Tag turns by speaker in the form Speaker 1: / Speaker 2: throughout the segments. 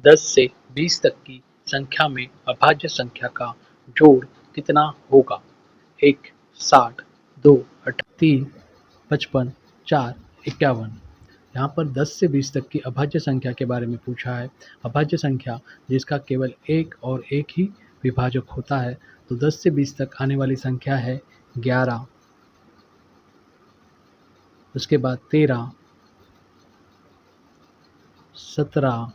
Speaker 1: 10 से 20 तक की संख्या में अभाज्य संख्या का जोड़ कितना होगा? 1 60, 2 3 55, 4 51। यहाँ पर 10 से 20 तक की अभाज्य संख्या के बारे में पूछा है। अभाज्य संख्या जिसका केवल एक और एक ही विभाजक होता है, तो 10 से 20 तक आने वाली संख्या है 11, उसके बाद 13, 17,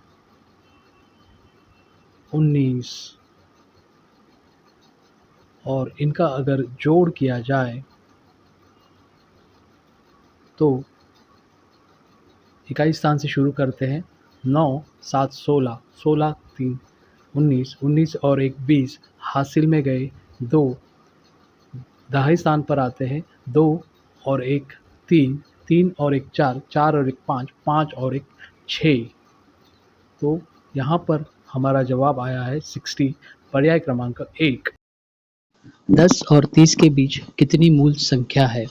Speaker 1: 19 और इनका अगर जोड़ किया जाए तो इकाई स्थान से शुरू करते हैं। 9 7 16, 16 3 19, 19 और 1 20, हासिल में गए 2, दहाई स्थान पर आते हैं। 2 और 1 3, 3 और 1 4, 4 और 1 5, 5 और 1 6। तो यहाँ पर हमारा जवाब आया है 60, पर्याय क्रमांक 1। 10 और 30 के बीच कितनी मूल संख्या है?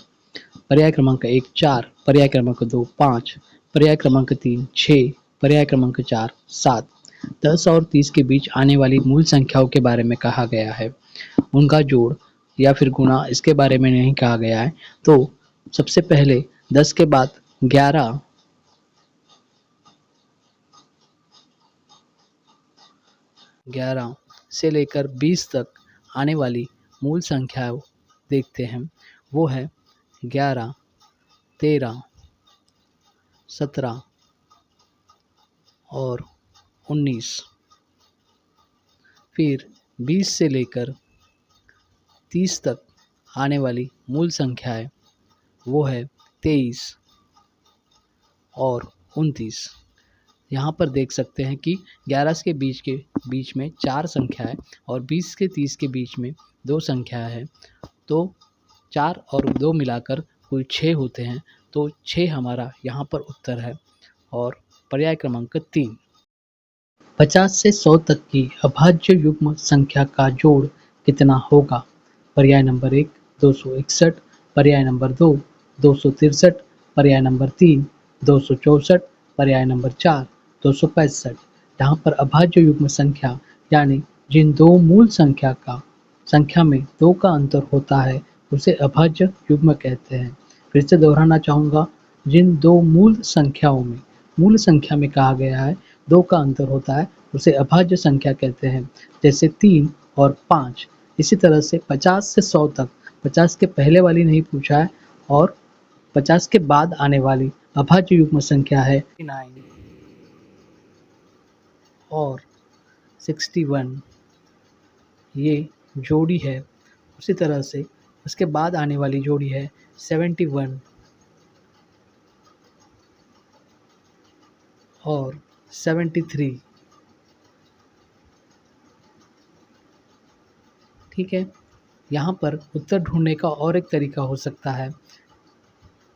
Speaker 1: पर्याय क्रमांक 1 4, पर्याय क्रमांक 2 5, पर्याय क्रमांक 3 6, पर्याय क्रमांक 4 7। 10 और 30 के बीच आने वाली मूल संख्याओं के बारे में कहा गया है, उनका जोड़ या फिर गुणा इसके बारे में नहीं कहा गया है। तो सबसे पहले 10 के बाद 11 से लेकर 20 तक आने वाली मूल संख्याएं देखते हैं। वो है 11, 13, 17 और 19। फिर 20 से लेकर 30 तक आने वाली मूल संख्याएं वो है 23 और 29। यहाँ पर देख सकते हैं कि 11 के बीच में 4 संख्याएं और 20 के 30 के बीच में 2 संख्याएं हैं। तो 4 और 2 मिलाकर कुल 6 होते हैं। तो 6 हमारा यहाँ पर उत्तर है और पर्याय क्रमांक 3। 50 से 100 तक की अभाज्य युग्म संख्या का जोड़ कितना होगा? पर्याय नंबर 1 261, पर्याय नंबर 2 263, पर्याय नंबर 3 264, पर्याय नंबर 4 265। यहाँ पर अभाज्य युग्म संख्या यानी जिन दो मूल संख्या में 2 का अंतर होता है उसे अभाज्य युग्म कहते हैं। फिर से दोहराना चाहूँगा, जिन दो मूल संख्या में कहा गया है 2 का अंतर होता है उसे अभाज्य संख्या कहते हैं, जैसे 3 और 5। इसी तरह से 50 से 100 तक, 50 के पहले वाली नहीं पूछा है और 50 के बाद आने वाली अभाज्य युग्म संख्या है 9 और 61, ये जोड़ी है। उसी तरह से उसके बाद आने वाली जोड़ी है 71 और 73। ठीक है, यहाँ पर उत्तर ढूंढने का और एक तरीका हो सकता है।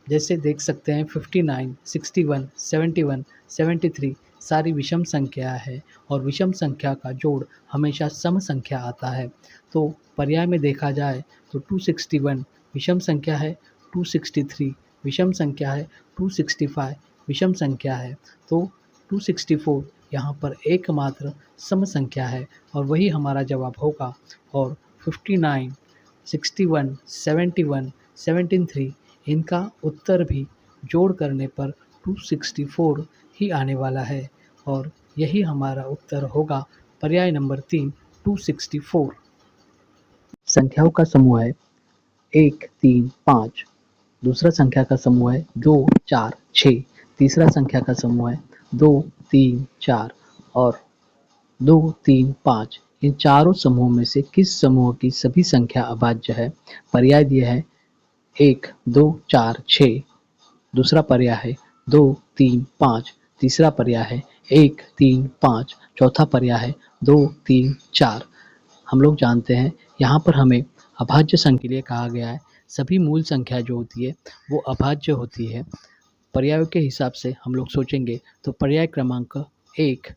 Speaker 1: जैसे देख सकते हैं 59, 61, 71, 73 सारी विषम संख्या है और विषम संख्या का जोड़ हमेशा सम संख्या आता है। तो पर्याय में देखा जाए तो 261 विषम संख्या है, 263 विषम संख्या है, 265 विषम संख्या है। तो 264 यहाँ पर एकमात्र सम संख्या है और वही हमारा जवाब होगा। और 59, 61, 71, 73 इनका उत्तर भी जोड़ करने पर 264 ही आने वाला है और यही हमारा उत्तर होगा, पर्याय नंबर 3 264। संख्याओं का समूह है 1 3 5, दूसरा संख्या का समूह है 2 4 6, तीसरा संख्या का समूह है 2 3 4 और 2 3 5। इन चारों समूह में से किस समूह की सभी संख्या अभाज्य है? पर्याय दिया है 1 2 4 6, दूसरा पर्याय है 2 3 5, तीसरा पर्याय है 1 3 5, चौथा पर्याय है 2 3 4। हम लोग जानते हैं यहाँ पर हमें अभाज्य संख्या के लिए कहा गया है, सभी मूल संख्या जो होती है वो अभाज्य होती है। पर्यायों के हिसाब से हम लोग सोचेंगे तो पर्याय क्रमांक 1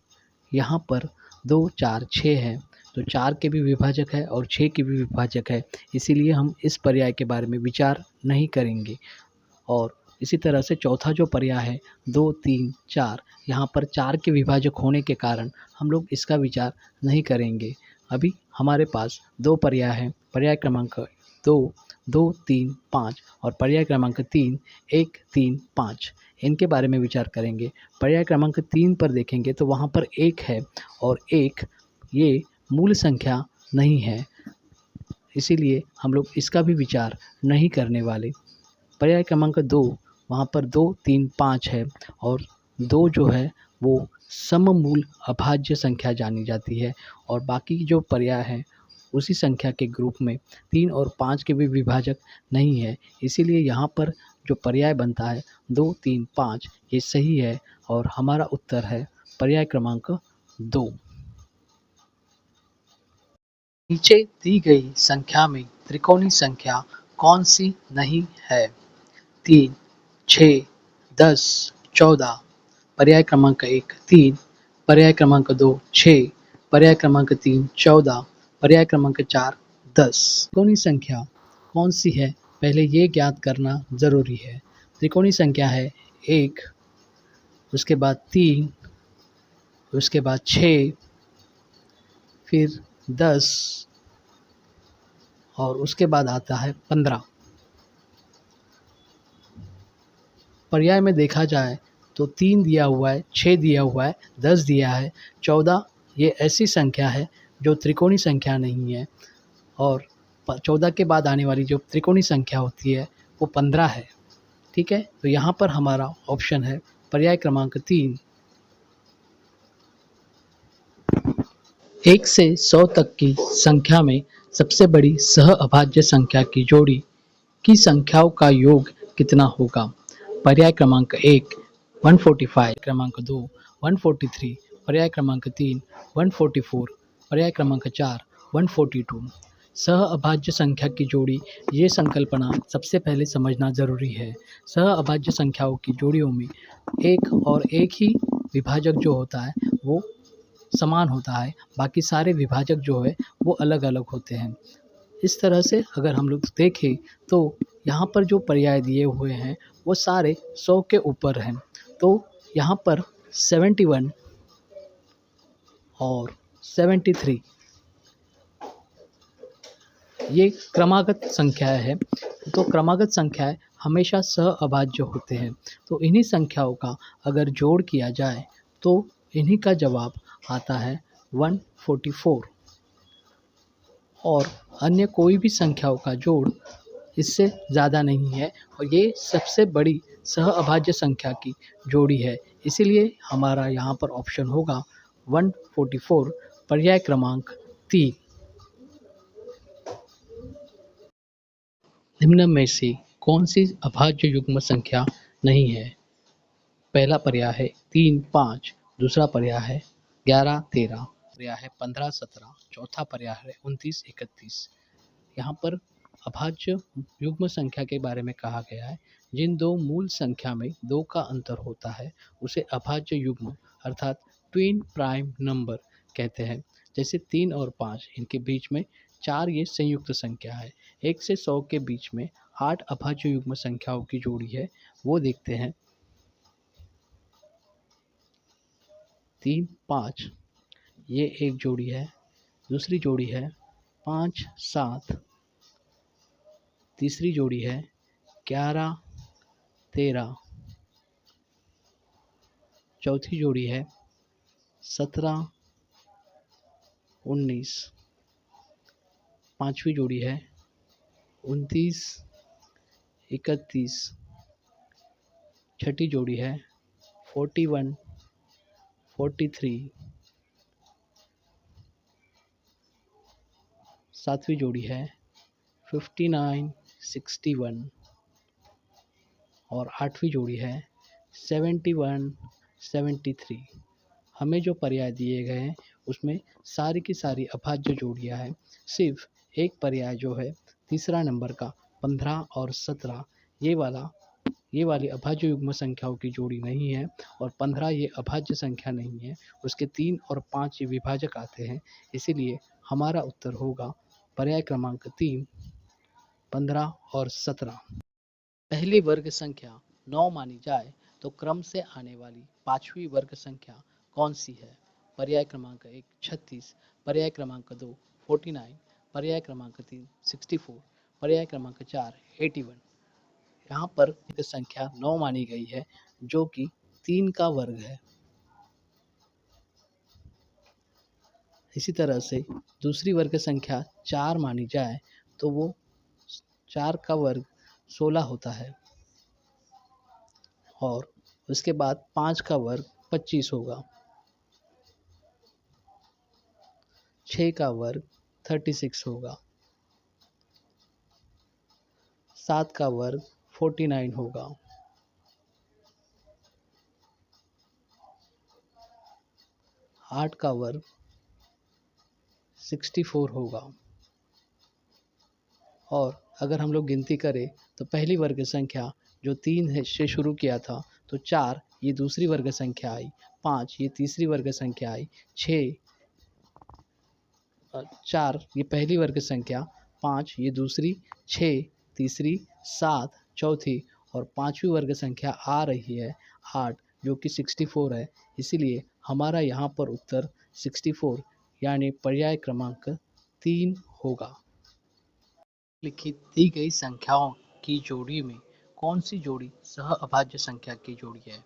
Speaker 1: यहाँ पर 2 4 6 है, तो 4 के भी विभाजक है और 6 के भी विभाजक है, इसीलिए हम इस पर्याय के बारे में विचार नहीं करेंगे। और इसी तरह से चौथा जो पर्याय है 2, 3, 4, यहाँ पर 4 के विभाजक होने के कारण हम लोग इसका विचार नहीं करेंगे। अभी हमारे पास 2 पर्याय हैं, पर्याय क्रमांक 2, 2, 3, 5 और पर्याय क्रमांक 3, 1, 3, 5 इनके बारे में विचार करेंगे। पर्याय क्रमांक 3 पर देखेंगे तो वहाँ पर 1 है और 1 ये मूल संख्या नहीं है, इसीलिए हम लोग इसका भी विचार नहीं करने वाले। पर्याय क्रमांक 2 वहाँ पर 2, 3, 5 है और 2 जो है वो सममूल अभाज्य संख्या जानी जाती है और बाकी जो पर्याय हैं उसी संख्या के ग्रुप में 3 और 5 के भी विभाजक नहीं है, इसीलिए यहाँ पर जो पर्याय बनता है 2, 3, 5 ये सही है और हमारा उत्तर है पर्याय क्रमांक 2। नीचे दी गई संख्या में त्रिकोणीय संख्या कौन सी नहीं है? 3, 6, 10, 14। पर्याय क्रमांक 1, 3। पर्याय क्रमांक 2, 6। पर्याय क्रमांक 3, 14। पर्याय क्रमांक 4, 10। त्रिकोणीय संख्या कौन सी है, पहले ये ज्ञात करना ज़रूरी है। त्रिकोणीय संख्या है 1, उसके बाद 3, उसके बाद 6, फिर 10 और उसके बाद आता है 15। पर्याय में देखा जाए तो 3 दिया हुआ है, 6 दिया हुआ है, 10 दिया है, 14 ये ऐसी संख्या है जो त्रिकोणीय संख्या नहीं है और 14 के बाद आने वाली जो त्रिकोणीय संख्या होती है वो 15 है। ठीक है, तो यहाँ पर हमारा ऑप्शन है पर्याय क्रमांक 3। 1 से 100 तक की संख्या में सबसे बड़ी सहअभाज्य संख्या की जोड़ी की संख्याओं का योग कितना होगा? पर्याय क्रमांक 1, 145। क्रमांक 2, 143। पर्याय क्रमांक 3, 144। पर्याय क्रमांक 4, 142। सहअभाज्य संख्या की जोड़ी ये संकल्पना सबसे पहले समझना ज़रूरी है। सहअभाज्य संख्याओं की जोड़ियों में एक और एक ही विभाजक जो होता है वो समान होता है, बाकी सारे विभाजक जो है वो अलग-अलग होते हैं। इस तरह से अगर हम लोग देखें तो यहाँ पर जो पर्याय दिए हुए हैं वो सारे 100 के ऊपर हैं। तो यहाँ पर 71 और 73 ये क्रमागत संख्याएँ हैं। तो क्रमागत संख्याएँ हमेशा सहअभाज्य होते हैं। तो इन्हीं संख्याओं का अगर जोड़ किया जाए तो इन्हीं का जवाब आता है 144 और अन्य कोई भी संख्याओं का जोड़ इससे ज़्यादा नहीं है और ये सबसे बड़ी सहअभाज्य संख्या की जोड़ी है। इसीलिए हमारा यहाँ पर ऑप्शन होगा 144 पर्याय क्रमांक 3। निम्न में से कौन सी अभाज्य युग्म संख्या नहीं है? पहला पर्याय है 3, 5। दूसरा पर्याय है 11, 13। पर्याय है 15, 17। चौथा पर्याय है 29, 31। यहाँ पर अभाज्य युग्म संख्या के बारे में कहा गया है, जिन दो मूल संख्या में 2 का अंतर होता है उसे अभाज्य युग्म अर्थात ट्विन प्राइम नंबर कहते हैं। जैसे 3 और 5 इनके बीच में 4 ये संयुक्त संख्या है। 1 से 100 के बीच में 8 अभाज्य युग्म संख्याओं की जोड़ी है, वो देखते हैं। 3, 5 ये एक जोड़ी है, दूसरी जोड़ी है 5, 7। तीसरी जोड़ी है 11, 13। चौथी जोड़ी है 17, 19। पांचवी जोड़ी है 29, 31। छठी जोड़ी है 41, 43। सातवीं जोड़ी है 59, 61 और आठवीं जोड़ी है 71, 73। हमें जो पर्याय दिए गए हैं उसमें सारी की सारी अभाज्य जोड़ियां हैं। सिर्फ एक पर्याय जो है तीसरा नंबर का 15 और 17 ये वाली अभाज्य युग्म संख्याओं की जोड़ी नहीं है और 15 ये अभाज्य संख्या नहीं है, उसके 3 और 5 ये विभाजक आते हैं। इसीलिए हमारा उत्तर होगा पर्याय क्रमांक 3, 15 और 17। पहली वर्ग संख्या 9 मानी जाए तो क्रम से आने वाली पांचवी वर्ग संख्या कौन सी है? पर्याय क्रमांक 1 36, पर्याय क्रमांक 2 49, पर्याय क्रमांक 3 64, पर्याय क्रमांक 4 81। यहाँ पर एक संख्या 9 मानी गई है जो कि 3 का वर्ग है। इसी तरह से दूसरी वर्ग संख्या 4 मानी जाए तो वो 4 का वर्ग 16 होता है और उसके बाद 5 का वर्ग 25 होगा, 6 का वर्ग 36 होगा, 7 का वर्ग 49 होगा, 8 का वर्ग 64 होगा और अगर हम लोग गिनती करें तो पहली वर्ग संख्या जो 3 है से शुरू किया था तो 4 ये दूसरी वर्ग संख्या आई, 5 ये तीसरी वर्ग संख्या आई, 6 4 ये पहली वर्ग संख्या, 5 ये दूसरी, 6 तीसरी, 7 चौथी और पांचवी वर्ग संख्या आ रही है 8 जो कि 64 है। इसीलिए हमारा यहाँ पर उत्तर 64 यानी पर्याय क्रमांक 3 होगा। लिखित दी गई संख्याओं की जोड़ी में कौन सी जोड़ी सह अभाज्य संख्या की जोड़ी है?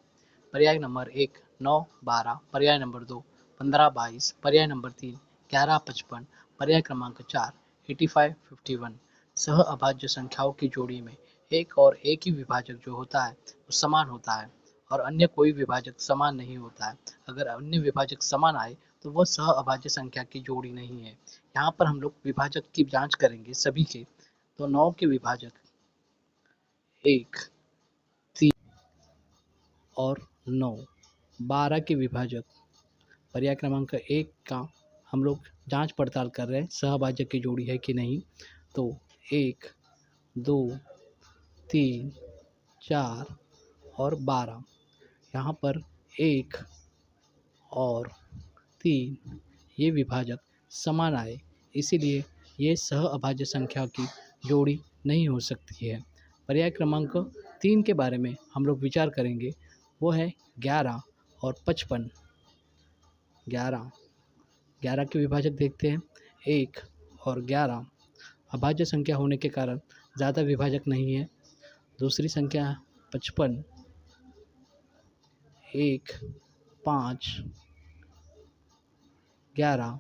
Speaker 1: पर्याय नंबर 1 9 12, पर्याय नंबर 2 15 22, पर्याय नंबर 3 11 55, पर्याय क्रमांक 4 85 51। सह अभाज्य संख्याओं की जोड़ी में एक और एक ही विभाजक जो होता है वो समान होता है और अन्य कोई विभाजक समान नहीं होता है। अगर अन्य विभाजक समान आए तो वह सह अभाज्य संख्या की जोड़ी नहीं है। यहाँ पर हम लोग विभाजक की जांच करेंगे सभी के, तो 9 के विभाजक 1 3 और 9, 12 के विभाजक पर्याय क्रमांक 1 का हम लोग जांच पड़ताल कर रहे हैं सहभाजक की जोड़ी है कि नहीं। तो 1 2 3 4 और 12, यहाँ पर 1 और 3 ये विभाजक समान आए, इसीलिए ये सह अभाज्य संख्या की जोड़ी नहीं हो सकती है। पर्याय क्रमांक 3 के बारे में हम लोग विचार करेंगे, वो है 11 और 55। 11 के विभाजक देखते हैं, 1 और 11 अभाज्य संख्या होने के कारण ज़्यादा विभाजक नहीं है। दूसरी संख्या 55 1 5 11,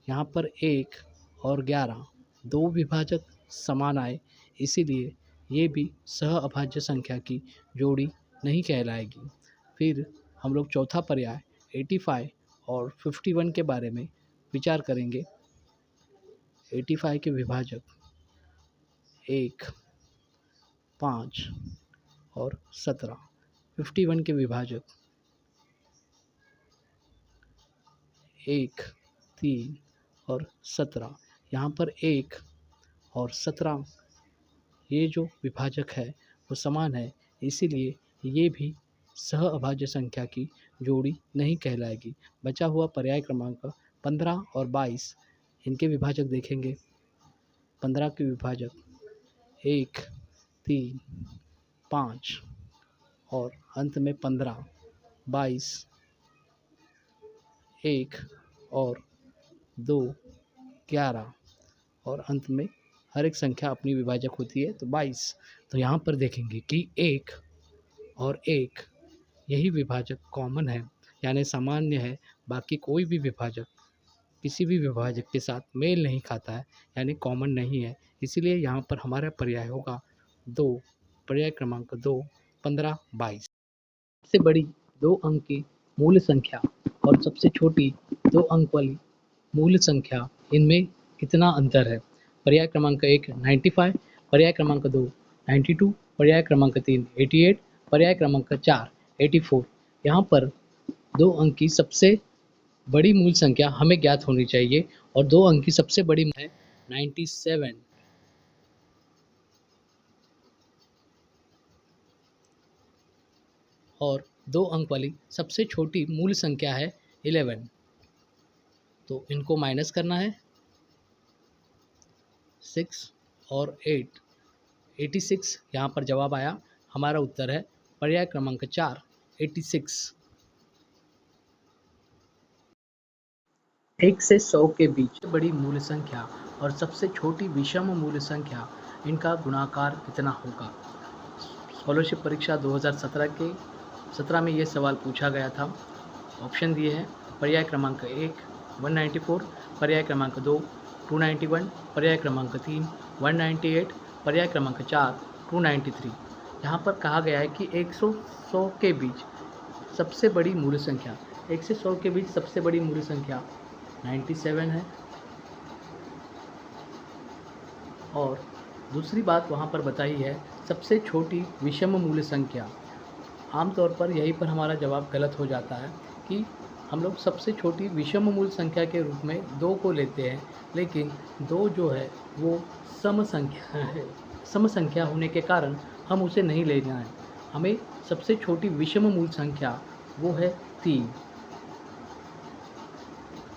Speaker 1: यहाँ पर 1 और 11 दो विभाजक समान आए, इसीलिए ये भी सह अभाज्य संख्या की जोड़ी नहीं कहलाएगी। फिर हम लोग चौथा पर्याय 85 और 51 के बारे में विचार करेंगे। 85 के विभाजक 1 5 और 17, 51 के विभाजक 1 3 और 17, यहाँ पर 1 और 17 ये जो विभाजक है वो समान है, इसीलिए ये भी सह अभाज्य संख्या की जोड़ी नहीं कहलाएगी। बचा हुआ पर्याय क्रमांक 15 और 22 इनके विभाजक देखेंगे। 15 के विभाजक 1 3 5 और अंत में 15, 22 1 और 2 11 और अंत में हर एक संख्या अपनी विभाजक होती है तो 22। तो यहाँ पर देखेंगे कि 1 और 1 यही विभाजक कॉमन है यानी सामान्य है, बाकी कोई भी विभाजक किसी भी विभाजक के साथ मेल नहीं खाता है यानी कॉमन नहीं है। इसीलिए यहाँ पर हमारा पर्याय होगा 2, पर्याय क्रमांक 2 15 22। सबसे बड़ी 2 अंक की मूल संख्या और सबसे छोटी 2 अंक वाली मूल संख्या इनमें कितना अंतर है? पर्याय क्रमांक 1 95, पर्याय क्रमांक 2 92, पर्याय क्रमांक 3 88, पर्याय क्रमांक 4 84। यहाँ पर 2 अंक की सबसे बड़ी मूल संख्या हमें ज्ञात होनी चाहिए और 2 अंक की सबसे बड़ी है 97 और 2 अंक वाली सबसे छोटी मूल संख्या है 11। तो इनको माइनस करना है, 6 और 8 86 यहाँ पर जवाब आया हमारा उत्तर है पर्याय क्रमांक 4, 86। 1 से 100 के बीच सबसे बड़ी मूल संख्या और सबसे छोटी विषम मूल संख्या, इनका गुणाकार कितना होगा? स्कॉलरशिप परीक्षा 2017 में ये सवाल पूछा गया था। ऑप्शन दिए हैं पर्याय क्रमांक 1 194, पर्याय क्रमांक 2 291, पर्याय क्रमांक 3 198, पर्याय क्रमांक 4 293। यहाँ पर कहा गया है कि 100 के बीच सबसे बड़ी मूल संख्या, 1 से 100 के बीच सबसे बड़ी मूल संख्या 97 है। और दूसरी बात वहाँ पर बताई है सबसे छोटी विषम मूल संख्या। आमतौर पर यहीं पर हमारा जवाब गलत हो जाता है कि हम लोग सबसे छोटी विषम मूल संख्या के रूप में 2 को लेते हैं, लेकिन 2 जो है वो सम संख्या है। सम संख्या होने के कारण हम उसे नहीं लेना है। हमें सबसे छोटी विषम मूल संख्या वो है 3।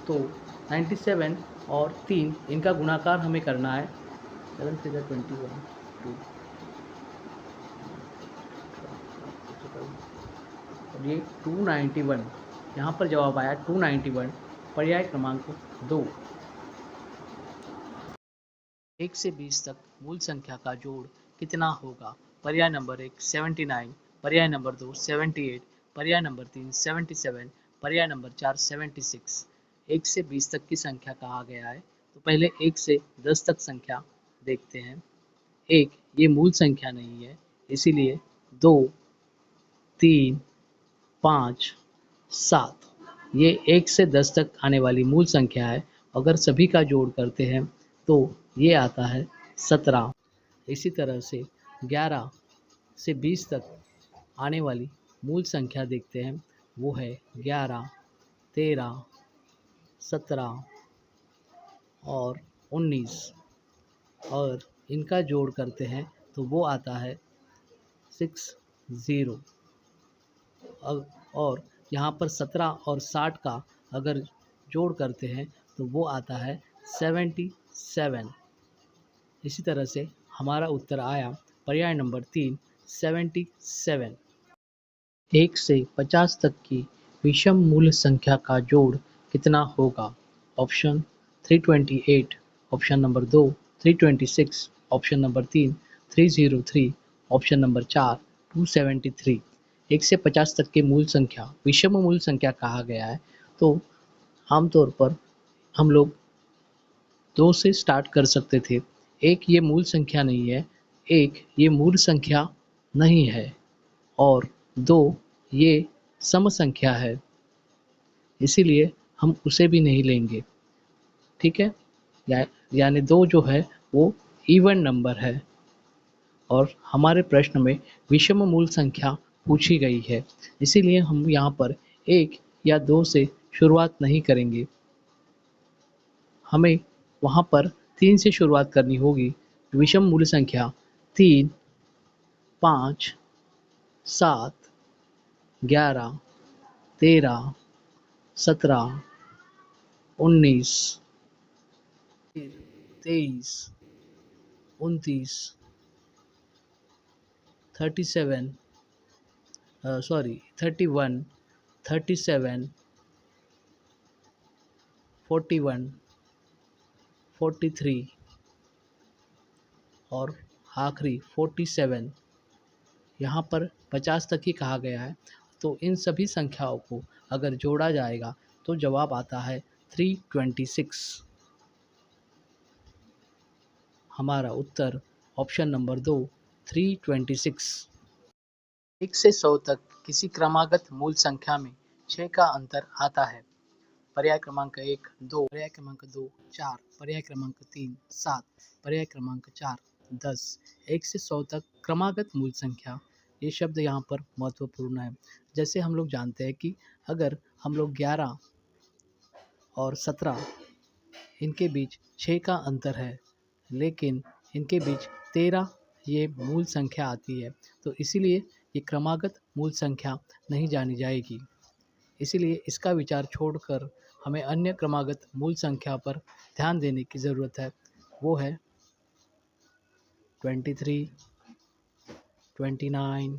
Speaker 1: तो 97 और 3 इनका गुणाकार हमें करना है। 7 से 21 2 और ये 291, यहाँ पर जवाब आया 291, पर्याय क्रमांक 2। 1 से 20 तक मूल संख्या का जोड़ कितना होगा? पर्याय नंबर 1 79, पर्याय नंबर 2 78, पर्याय नंबर 3 77, पर्याय नंबर 4 76। 1 से 20 तक की संख्या कहा गया है, तो पहले 1 से 10 तक संख्या देखते हैं। 1 ये मूल संख्या नहीं है, इसीलिए 2 3 5 7 ये 1 से 10 तक आने वाली मूल संख्या है। अगर सभी का जोड़ करते हैं तो ये आता है 17। इसी तरह से 11 से 20 तक आने वाली मूल संख्या देखते हैं, वो है 11 13 17 और 19, और इनका जोड़ करते हैं तो वो आता है 60। और यहाँ पर 17 और 60 का अगर जोड़ करते हैं तो वो आता है 77। इसी तरह से हमारा उत्तर आया पर्याय नंबर 3 77। 1 से 50 तक की विषम मूल संख्या का जोड़ कितना होगा? Option 328, option number 2 326, option number 3 303, option number 4 273। 1 से 50 तक की मूल संख्या विषम मूल संख्या कहा गया है, तो आमतौर पर हम लोग 2 से स्टार्ट कर सकते थे। 1 ये मूल संख्या नहीं है, 1 ये मूल संख्या नहीं है, और 2 ये सम संख्या है, इसीलिए हम उसे भी नहीं लेंगे। ठीक है, यानी 2 जो है वो इवन नंबर है, और हमारे प्रश्न में विषम मूल संख्या पूछी गई है, इसीलिए हम यहाँ पर 1 या 2 से शुरुआत नहीं करेंगे। हमें वहाँ पर 3 से शुरुआत करनी होगी। विषम मूल संख्या 3 5 7 11 13 17 19 23 29 37 31 37 41 43 और आखिरी 47। यहाँ पर 50 तक ही कहा गया है, तो इन सभी संख्याओं को अगर जोड़ा जाएगा तो जवाब आता है 326। हमारा उत्तर ऑप्शन नंबर 2 326। 1 से 100 तक किसी क्रमागत मूल संख्या में 6 का अंतर आता है। पर्याय क्रमांक 1 2, पर्याय क्रमांक 2 4, पर्याय क्रमांक 3 7, पर्याय क्रमांक 4 10। 1 से 100 तक क्रमागत मूल संख्या, ये शब्द यहाँ पर महत्वपूर्ण है। जैसे हम लोग जानते हैं कि अगर हम लोग 11 और 17 इनके बीच 6 का अंतर है, लेकिन इनके बीच 13 ये मूल संख्या आती है, तो इसीलिए ये क्रमागत मूल संख्या नहीं जानी जाएगी। इसीलिए इसका विचार छोड़कर हमें अन्य क्रमागत मूल संख्या पर ध्यान देने की ज़रूरत है। वो है 23, 29,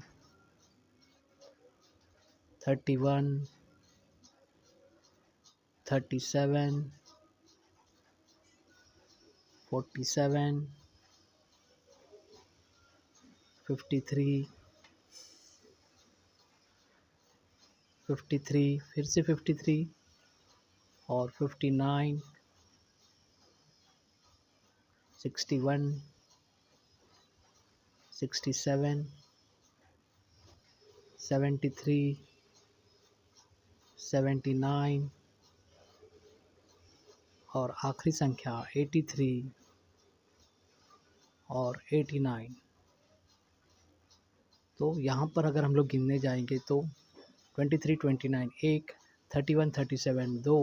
Speaker 1: 31, 37, 47, 53, 53, फिर से 53 और 59, 61, 67, 73, 79 और आखिरी संख्या 83 और 89। तो यहाँ पर अगर हम लोग गिनने जाएंगे तो 23, 29 एक, 31, 37 दो,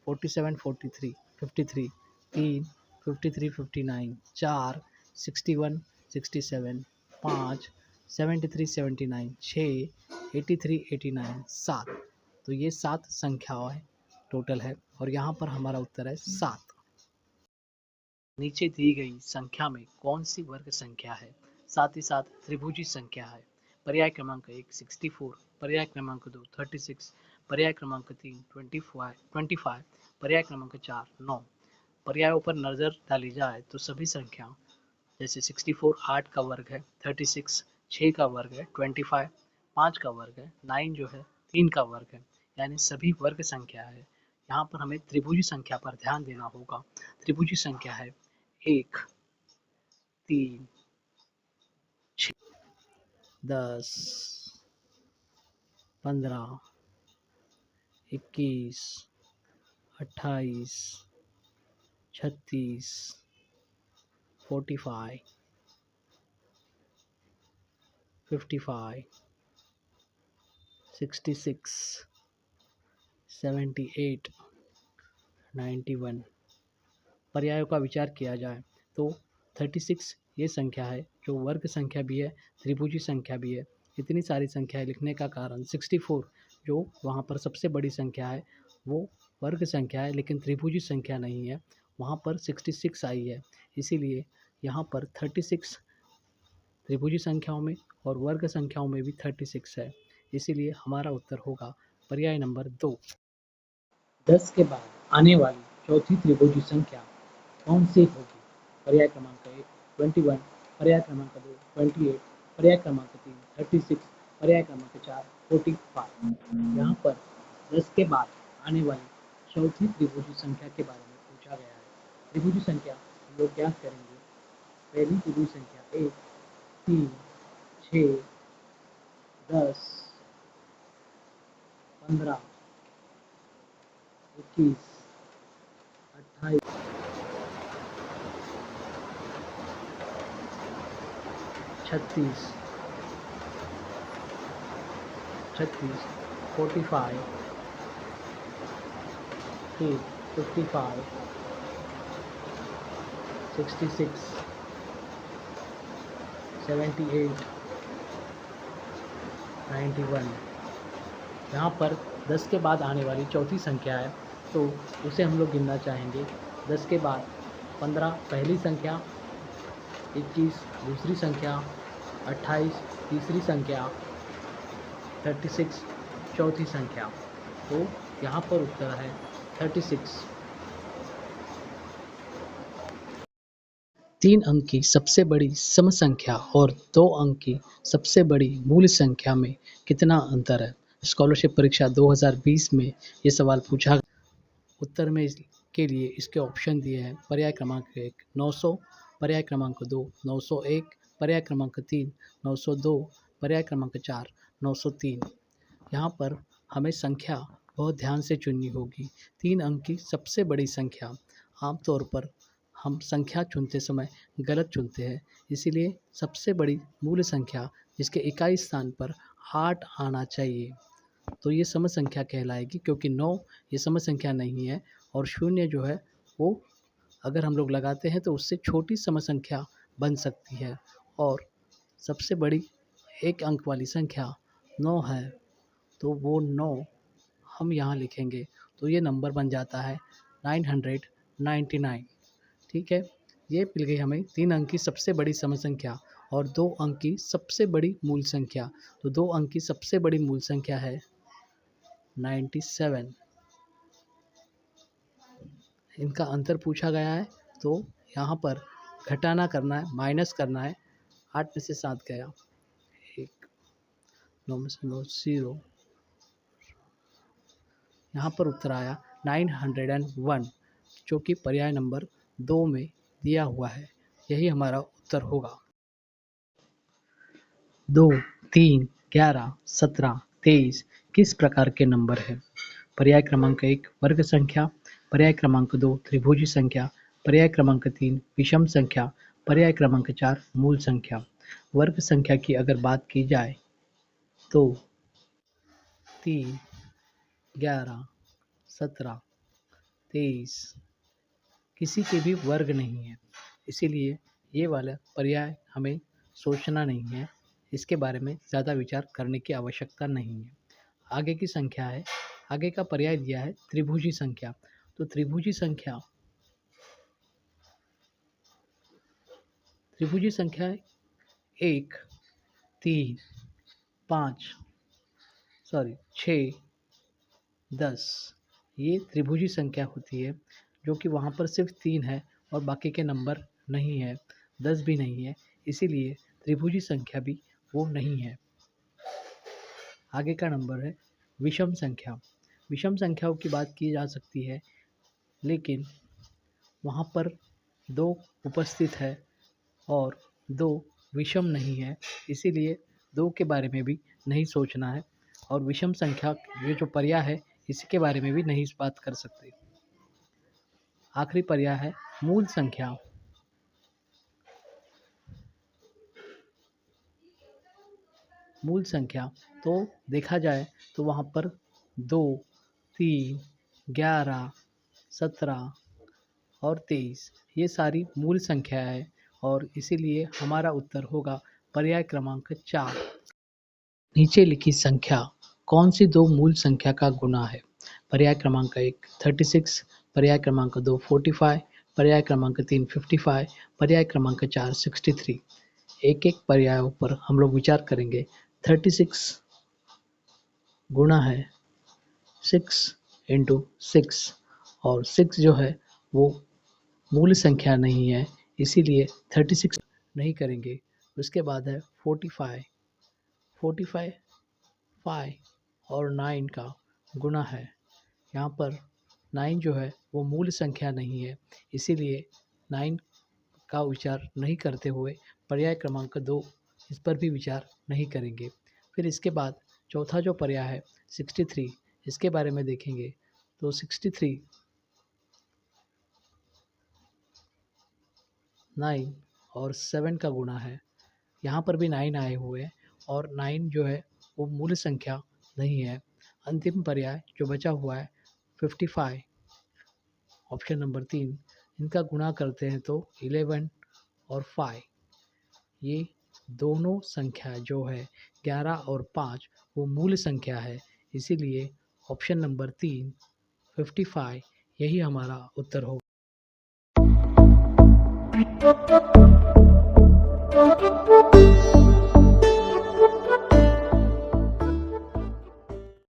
Speaker 1: 47, 43 53 तीन, 53, 59 चार, 61, 67 पाँच, 73, 79 छः, 83, 89 सात। तो ये 7 संख्याएं टोटल है और यहाँ पर हमारा उत्तर है 7। नीचे दी गई संख्या में कौन सी वर्ग संख्या है? साथ ही साथ त्रिभुजी संख्या है। पर्याय क्रमांक 1 64, पर्याय क्रमांक 2 36, पर्याय क्रमांक 3 25, पर्याय क्रमांक 4 9। पर्यायों पर नजर डाली जाए तो सभी संख्या जैसे 64 8 का वर्ग है, 36 6 का वर्ग है, 25 5 का वर्ग है, 9 जो है 3 का वर्ग है, यानी सभी वर्ग संख्या है। यहाँ पर हमें त्रिभुजी संख्या पर ध्यान देना होगा। त्रिभुजी संख्या है 1 3 6 10 15 21 28 36 45 55 66 78 91। पर्यायों का विचार किया जाए तो 36 ये संख्या है जो वर्ग संख्या भी है, त्रिभुजी संख्या भी है। इतनी सारी संख्याएं लिखने का कारण 64 जो वहाँ पर सबसे बड़ी संख्या है वो वर्ग संख्या है लेकिन त्रिभुजी संख्या नहीं है, वहाँ पर 66 आई है। इसीलिए यहाँ पर 36 त्रिभुजी संख्याओं में और वर्ग संख्याओं में भी 36 है। इसीलिए हमारा उत्तर होगा पर्याय नंबर 2। 10 के बाद आने वाली चौथी त्रिभुजी संख्या कौन सी होगी? पर्याय क्रमांक 1 21, पर्याय क्रमांक 2 28, पर्याय क्रमांक 3 36, पर्याय क्रमांक 4 45। यहाँ पर 10 के बाद आने वाली चौथी त्रिभुजी संख्या के बारे में पूछा गया है। त्रिभुजी संख्या हम लोग क्या करेंगे? पहली त्रिभुजी संख्या 1 3 6 10 15 21 28 36 36 45 फिर 55 66 78 91। यहाँ पर 10 के बाद आने वाली चौथी संख्या है तो उसे हम लोग गिनना चाहेंगे। 10 के बाद 15 पहली संख्या, 21 दूसरी संख्या, 28 तीसरी संख्या, 36 चौथी संख्या। तो यहाँ पर उत्तर है 36। 3 अंक की सबसे बड़ी सम संख्या और 2 अंक की सबसे बड़ी मूल संख्या में कितना अंतर है? स्कॉलरशिप परीक्षा 2020 में ये सवाल पूछा। उत्तर में के लिए इसके ऑप्शन दिए हैं। पर्याय क्रमांक 1 900, पर्याय क्रमांक 2 901, पर्याय क्रमांक 3 902, पर्याय क्रमांक 4 903। यहाँ पर हमें संख्या बहुत ध्यान से चुननी होगी। 3 अंक की सबसे बड़ी संख्या, आमतौर पर हम संख्या चुनते समय गलत चुनते हैं, इसीलिए सबसे बड़ी मूल संख्या जिसके इकाई स्थान पर 8 आना चाहिए तो ये सम संख्या कहलाएगी, क्योंकि 9 ये सम संख्या नहीं है और 0 जो है वो अगर हम लोग लगाते हैं तो उससे छोटी सम संख्या बन सकती है और सबसे बड़ी एक अंक वाली संख्या 9 है तो वो 9 हम यहाँ लिखेंगे तो ये नंबर बन जाता है 999। ठीक है, ये मिल गई हमें 3 अंक की सबसे बड़ी सम संख्या और 2 अंक की सबसे बड़ी मूल संख्या। तो 2 अंक की सबसे बड़ी मूल संख्या है 97। इनका अंतर पूछा गया है, तो यहाँ पर घटाना करना है, माइनस करना है। 8 में से 7 गया, 1, 9 में से 9 0। यहाँ पर उत्तर आया 901, जो कि पर्याय नंबर 2 में दिया हुआ है। यही हमारा उत्तर होगा। 2, 3, 11, 17, 23 किस प्रकार के नंबर है? पर्याय क्रमांक 1 वर्ग संख्या, पर्याय क्रमांक 2 त्रिभुजी संख्या, पर्याय क्रमांक 3 विषम संख्या, पर्याय क्रमांक 4 मूल संख्या। वर्ग संख्या की अगर बात की जाए तो 3, 11, 17, 23 किसी के भी वर्ग नहीं है, इसीलिए ये वाला पर्याय हमें सोचना नहीं है, इसके बारे में ज़्यादा विचार करने की आवश्यकता नहीं है। आगे की संख्या है, आगे का पर्याय दिया है त्रिभुजी संख्या। तो त्रिभुजी संख्या 1, 3, 5 6, 10 ये त्रिभुजी संख्या होती है, जो कि वहाँ पर सिर्फ 3 है और बाकी के नंबर नहीं है, 10 भी नहीं है, इसीलिए त्रिभुजी संख्या भी वो नहीं है। आगे का नंबर है विषम संख्या। विषम संख्याओं की बात की जा सकती है, लेकिन वहाँ पर 2 उपस्थित है और 2 विषम नहीं है, इसीलिए 2 के बारे में भी नहीं सोचना है और विषम संख्या ये जो पर्याय है इसी के बारे में भी नहीं बात कर सकते। आखिरी पर्याय है मूल संख्या। मूल संख्या तो देखा जाए तो वहाँ पर 2, 3, 11, 17 और 23 ये सारी मूल संख्या है और इसीलिए हमारा उत्तर होगा पर्याय क्रमांक 4। नीचे लिखी संख्या कौन सी 2 मूल संख्या का गुना है? पर्याय क्रमांक 1 36, पर्याय क्रमांक 2 45, पर्याय क्रमांक 3 55, पर्याय क्रमांक 4 63। एक एक पर्यायों पर हम लोग विचार करेंगे। 36 गुना है 6 इंटू 6 और 6 जो है वो मूल संख्या नहीं है, इसीलिए 36 नहीं करेंगे। उसके बाद है 45, 5 और 9 का गुना है। यहाँ पर 9 जो है वो मूल संख्या नहीं है, इसीलिए 9 का विचार नहीं करते हुए पर्याय क्रमांक 2 इस पर भी विचार नहीं करेंगे। फिर इसके बाद चौथा जो पर्याय है 63, इसके बारे में देखेंगे तो 63 9 और 7 का गुणा है। यहाँ पर भी 9 आए हुए हैं और 9 जो है वो मूल संख्या नहीं है। अंतिम पर्याय जो बचा हुआ है 55, ऑप्शन नंबर 3, इनका गुणा करते हैं तो 11 और 5, ये दोनों संख्या जो है 11 और 5 वो मूल संख्या है, इसीलिए ऑप्शन नंबर 3 55 यही हमारा उत्तर होगा।